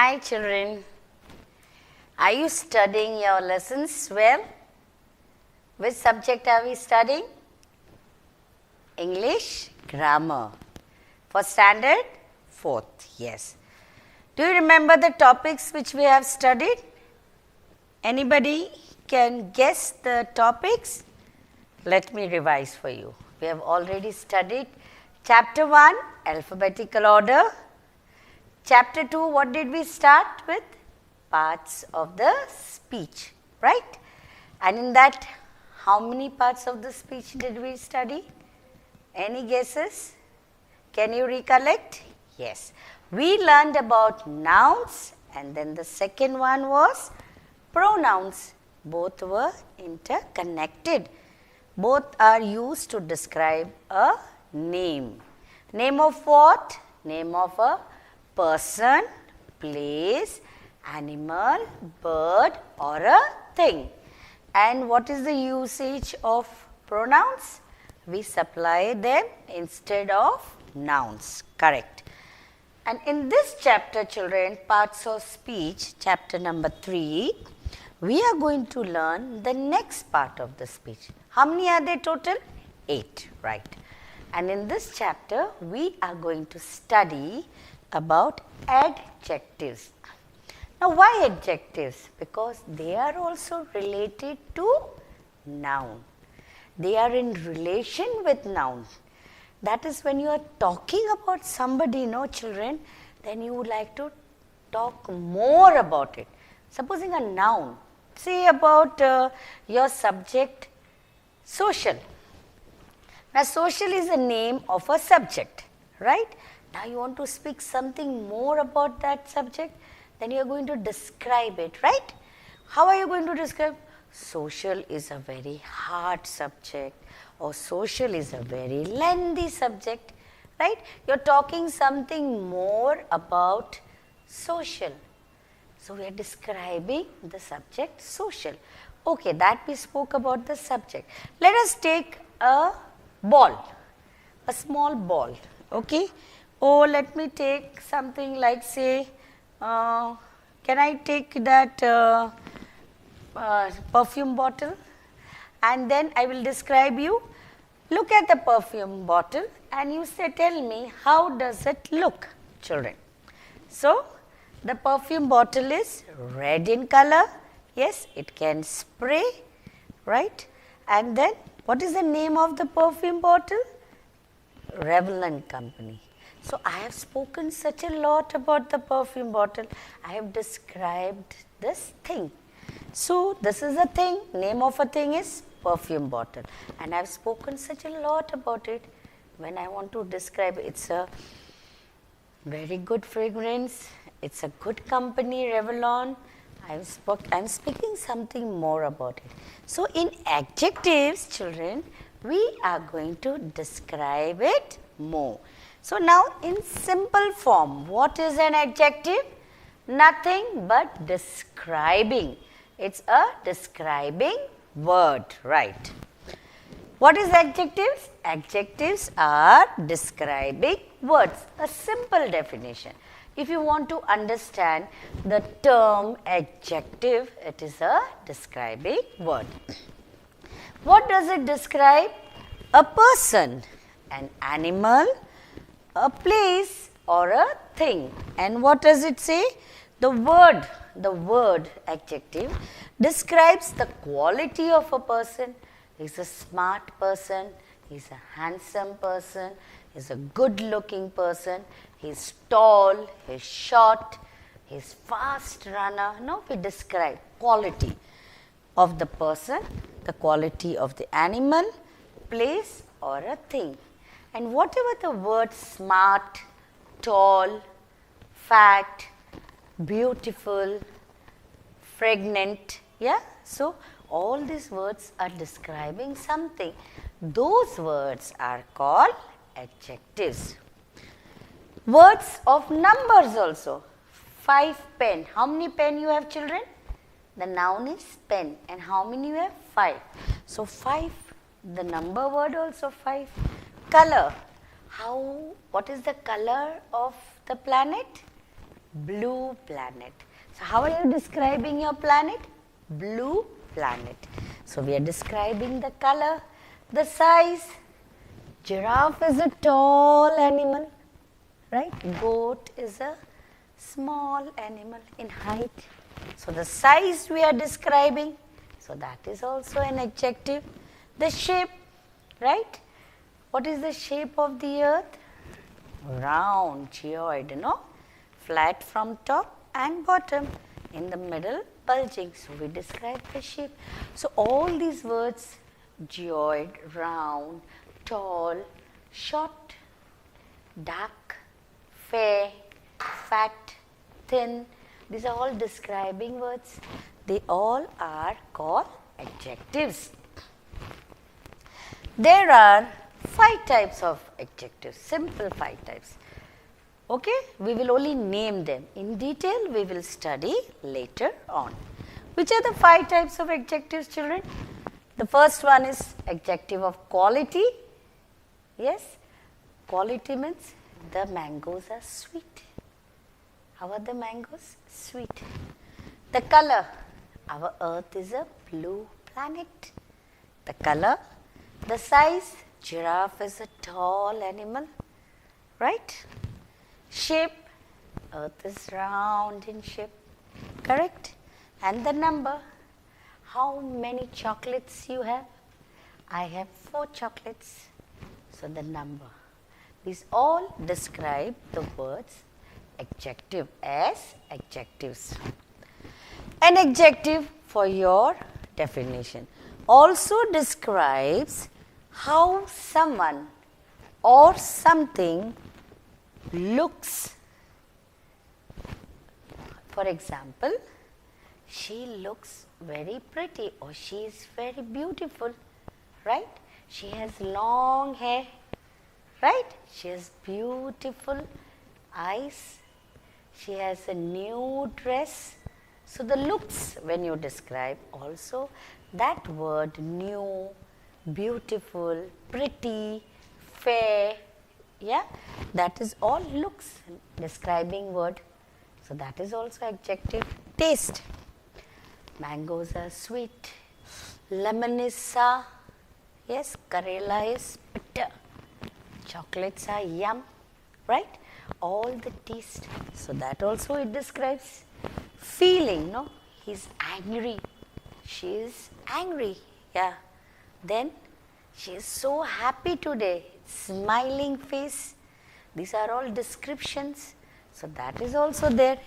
Hi children, are you studying your lessons well? Which subject are we studying? English grammar for standard 4th, yes. Do you remember the topics which we have studied? Anybody can guess the topics? Let me revise for you. We have already studied chapter 1, alphabetical order. Chapter 2, what did we start with? Parts of the speech, right? And in that, how many parts of the speech did we study? Any guesses? Can you recollect? Yes. We learned about nouns and then the second one was pronouns. Both were interconnected. Both are used to describe a name. Name of what? Name of a person, place, animal, bird or a thing. And what is the usage of pronouns? We supply them instead of nouns, correct. And in this chapter, children, parts of speech, chapter number 3, we are going to learn the next part of the speech. How many are there total? 8, right. And in this chapter, we are going to study about adjectives. Now, why adjectives? Because they are also related to noun. They are in relation with noun. That is when you are talking about somebody, children, then you would like to talk more about it. Supposing a noun, say about your subject, social. Now, social is the name of a subject, right? Now, you want to speak something more about that subject, then you are going to describe it, right? How are you going to describe? Social is a very hard subject or social is a very lengthy subject, right? You are talking something more about social. So, we are describing the subject social. Okay, that we spoke about the subject. Let us take a ball, a small ball, okay? Oh, let me take something like say, can I take that perfume bottle and then I will describe you. Look at the perfume bottle and you say tell me how does it look, children. So, the perfume bottle is red in color, yes, it can spray, right, and then what is the name of the perfume bottle? Revlon Company. So, I have spoken such a lot about the perfume bottle, I have described this thing. So, this is a thing, name of a thing is perfume bottle and I have spoken such a lot about it. When I want to describe, it's a very good fragrance, it's a good company, Revlon. I'm speaking something more about it. So, in adjectives, children, we are going to describe it more. So, now in simple form, what is an adjective? Nothing but describing. It's a describing word, right. What is adjectives? Adjectives are describing words, a simple definition. If you want to understand the term adjective, it is a describing word. What does it describe? A person, an animal, a place or a thing. And what does it say? The word adjective describes the quality of a person. He's a smart person, he's a handsome person, he's a good looking person, he's tall, he's short, he's fast runner. Now we describe quality of the person, the quality of the animal, place or a thing. And whatever the word smart, tall, fat, beautiful, pregnant, yeah. So, all these words are describing something. Those words are called adjectives. Words of numbers also. 5 pen. How many pen you have, children? The noun is pen. And how many you have? 5. So, 5. The number word also 5. Color. What is the color of the planet? blue planet. So how are you describing your planet? Blue planet. So we are describing the color, the size. Giraffe is a tall animal, right? Goat is a small animal in height. So the size we are describing, so that is also an adjective. The shape, right? What is the shape of the earth? Round, geoid, flat from top and bottom, in the middle bulging. So we describe the shape. So all these words, geoid, round, tall, short, dark, fair, fat, thin, these are all describing words. They all are called adjectives. There are 5 types of adjectives, simple 5 types. Okay, we will only name them. In detail, we will study later on. Which are the 5 types of adjectives, children? The first one is adjective of quality. Yes, quality means the mangoes are sweet. How are the mangoes? Sweet. The color, our earth is a blue planet. The color, the size, giraffe is a tall animal, right? Shape, earth is round in shape, correct? And the number, how many chocolates you have? I have 4 chocolates. So the number. These all describe the words adjective as adjectives. An adjective, for your definition, also describes how someone or something looks. For example, she looks very pretty or she is very beautiful, right? She has long hair, right? She has beautiful eyes. She has a new dress. So the looks, when you describe also, that word new, beautiful, pretty, fair, yeah, that is all looks, describing word. So that is also adjective. Taste, mangoes are sweet, lemon is sour, yes, Karela is bitter, chocolates are yum, right? All the taste. So that also it describes. Feeling, no, he's angry, she is angry, yeah. Then she is so happy today, smiling face. These are all descriptions. So that is also there.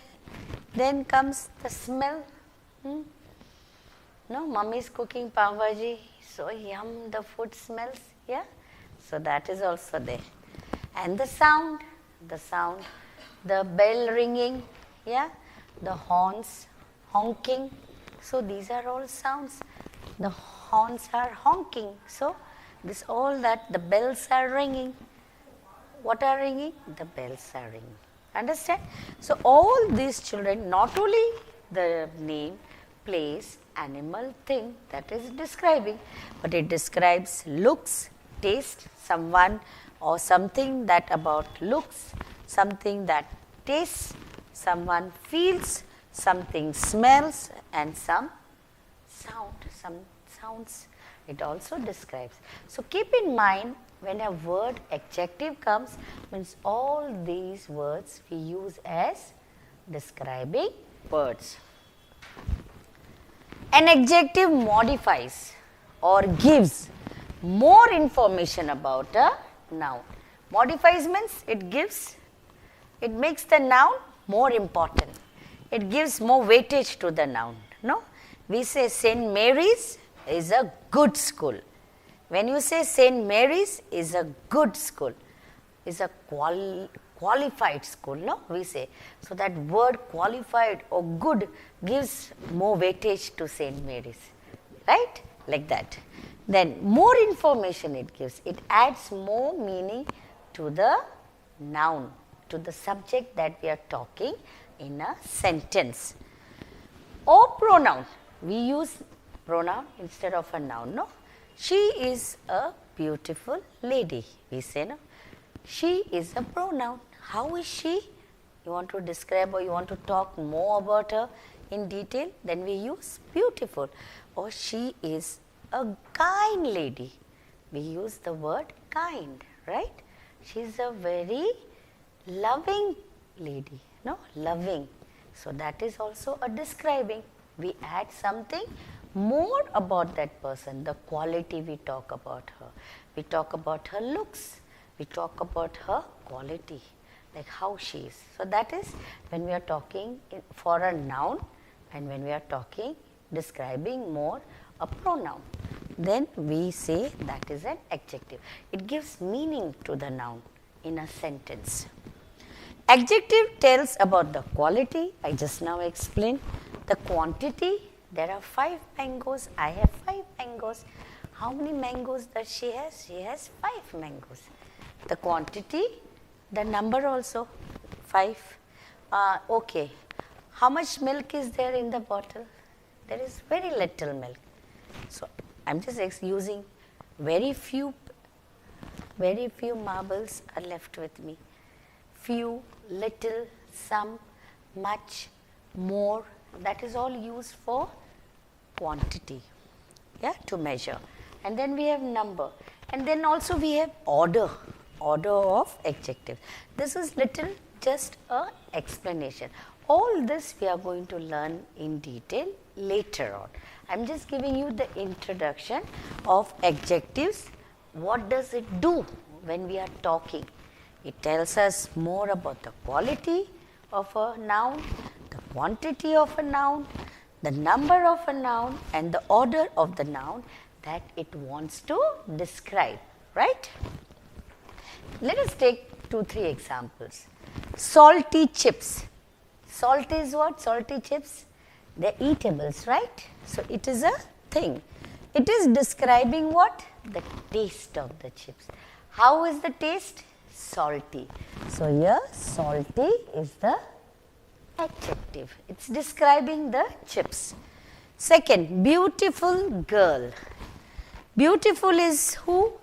Then comes the smell. No, mummy is cooking pav bhaji, so yum, the food smells, yeah. So that is also there. And the sound, the bell ringing, yeah, the horns honking. So these are all sounds. The horns are honking. So this all that, the bells are ringing. What are ringing? The bells are ringing. Understand? So all these children, not only the name, place, animal, thing that is describing, but it describes looks, taste, someone or something that about looks, something that tastes, someone feels, something smells, and some sound, some sounds it also describes. So keep in mind, when a word adjective comes, means all these words we use as describing words. An adjective modifies or gives more information about a noun. Modifies means it makes the noun more important. It gives more weightage to the noun. No? We say St. Mary's is a good school. When you say St. Mary's is a good school, is a qualified school, no? We say. So that word qualified or good gives more weightage to St. Mary's, right? Like that. Then more information it gives. It adds more meaning to the noun, to the subject that we are talking in a sentence. Or pronoun. We use pronoun instead of a noun, no? She is a beautiful lady, we say, no? She is a pronoun. How is she? you want to describe or you want to talk more about her in detail, then we use beautiful. Or she is a kind lady. We use the word kind, right? She is a very loving lady, no? Loving. So that is also a describing. We add something more about that person, the quality we talk about her. We talk about her looks. We talk about her quality, like how she is. So that is when we are talking for a noun and when we are talking, describing more a pronoun. Then we say that is an adjective. It gives meaning to the noun in a sentence. Adjective tells about the quality, I just now explained. The quantity, there are 5 mangoes, I have 5 mangoes. How many mangoes does she has? She has 5 mangoes. The quantity, the number also, 5. Okay, how much milk is there in the bottle? There is very little milk. So, I am just using very few marbles are left with me. Few, little, some, much, more, that is all used for quantity, yeah, to measure. And then we have number, and then also we have order of adjectives. This is little just a explanation. All this we are going to learn in detail later on. I am just giving you the introduction of adjectives. What does it do when we are talking? It tells us more about the quality of a noun, the quantity of a noun, the number of a noun and the order of the noun that it wants to describe, right? Let us take 2-3 examples. Salty chips. Salt is what? Salty chips? They are eatables, right? So, it is a thing. It is describing what? The taste of the chips. How is the taste? Salty. So, here salty is the adjective. It is describing the chips. Second, beautiful girl. Beautiful is who?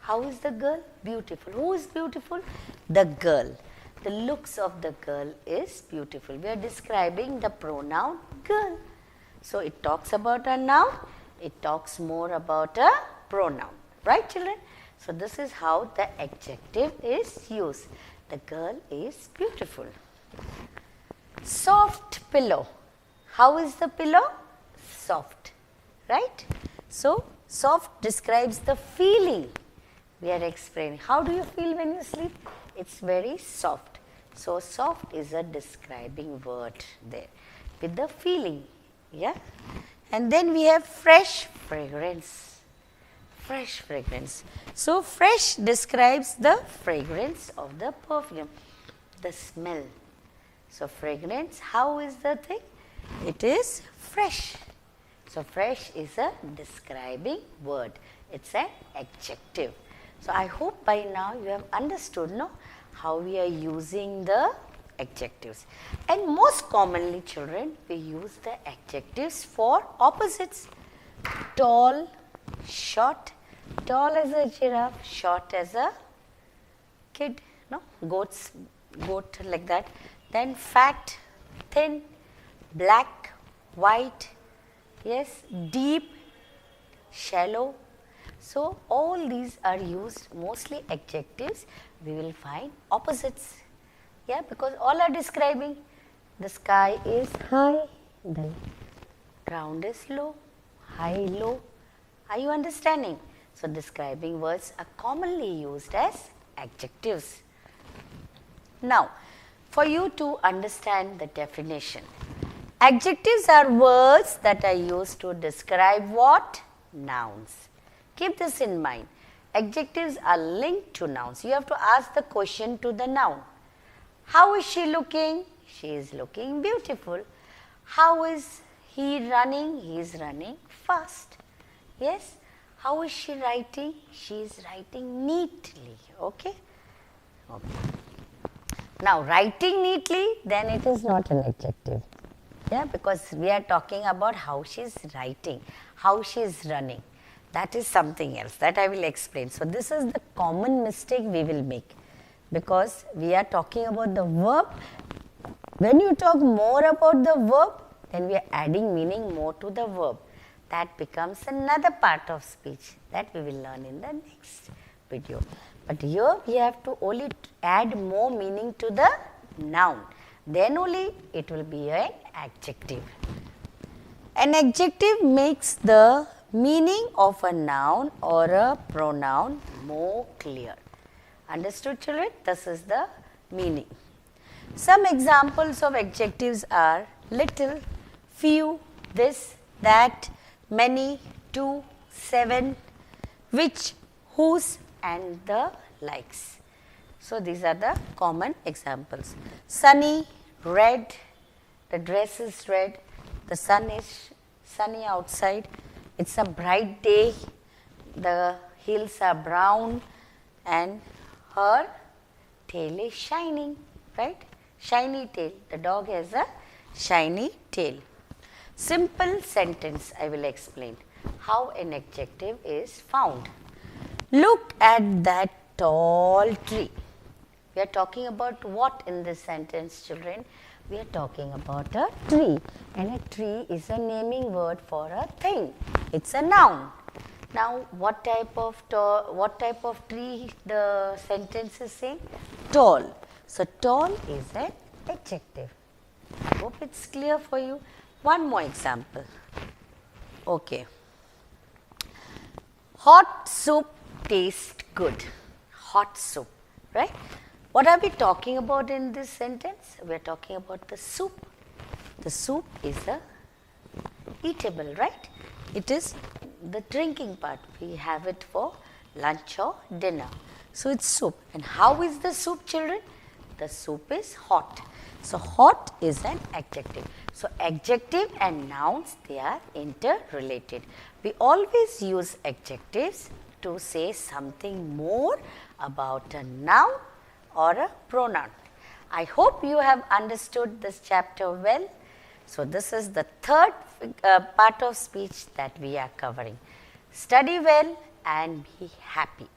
How is the girl? Beautiful. Who is beautiful? The girl. The looks of the girl is beautiful. We are describing the pronoun girl. So, it talks about a noun, it talks more about a pronoun, right children? So, this is how the adjective is used. The girl is beautiful. Soft pillow. How is the pillow? Soft, right? So, soft describes the feeling we are explaining. How do you feel when you sleep? It's very soft. So, soft is a describing word there with the feeling, yeah. And then we have fresh fragrance. Fresh fragrance. So, fresh describes the fragrance of the perfume, the smell. So, fragrance, how is the thing? It is fresh. So, fresh is a describing word. It's an adjective. So, I hope by now you have understood, no, how we are using the adjectives. And most commonly children, we use the adjectives for opposites. Tall, short, tall as a giraffe, short as a kid, no, goat like that. Then fat, thin, black, white, yes, deep, shallow. So, all these are used, mostly adjectives, we will find opposites, yeah, because all are describing. The sky is high, the ground is low, high, low. Are you understanding? So, describing words are commonly used as adjectives. Now, for you to understand the definition, adjectives are words that are used to describe what? Nouns. Keep this in mind. Adjectives are linked to nouns. You have to ask the question to the noun. How is she looking? She is looking beautiful. How is he running? He is running fast. Yes. How is she writing? She is writing neatly. Okay. Okay. Now, writing neatly, then it is not an adjective. Yeah, because we are talking about how she is writing, how she is running. That is something else that I will explain. So, this is the common mistake we will make. because we are talking about the verb. When you talk more about the verb, then we are adding meaning more to the verb. That becomes another part of speech that we will learn in the next video. But here we have to only add more meaning to the noun. Then only it will be an adjective. An adjective makes the meaning of a noun or a pronoun more clear. Understood, children? This is the meaning. Some examples of adjectives are little, few, this, that, many, two, seven, which, whose, and the likes. So, these are the common examples. Sunny, red, the dress is red, the sun is sunny outside, it's a bright day, the hills are brown, and her tail is shining, right? Shiny tail, the dog has a shiny tail. Simple sentence, I will explain how an adjective is found. Look at that tall tree. We are talking about what in this sentence, children? We are talking about a tree, and a tree is a naming word for a thing. It's a noun. Now, what type of tree the sentence is saying? Tall. So, tall is an adjective. I hope it's clear for you. One more example. Okay. Hot soup tastes good. Hot soup, right? What are we talking about in this sentence? We are talking about the soup. The soup is a eatable, right? It is the drinking part. We have it for lunch or dinner. So, it's soup. And how is the soup, children? The soup is hot. So, hot is an adjective. So, adjective and nouns, they are interrelated. We always use adjectives to say something more about a noun or a pronoun. I hope you have understood this chapter well. So, this is the third part of speech that we are covering. Study well and be happy.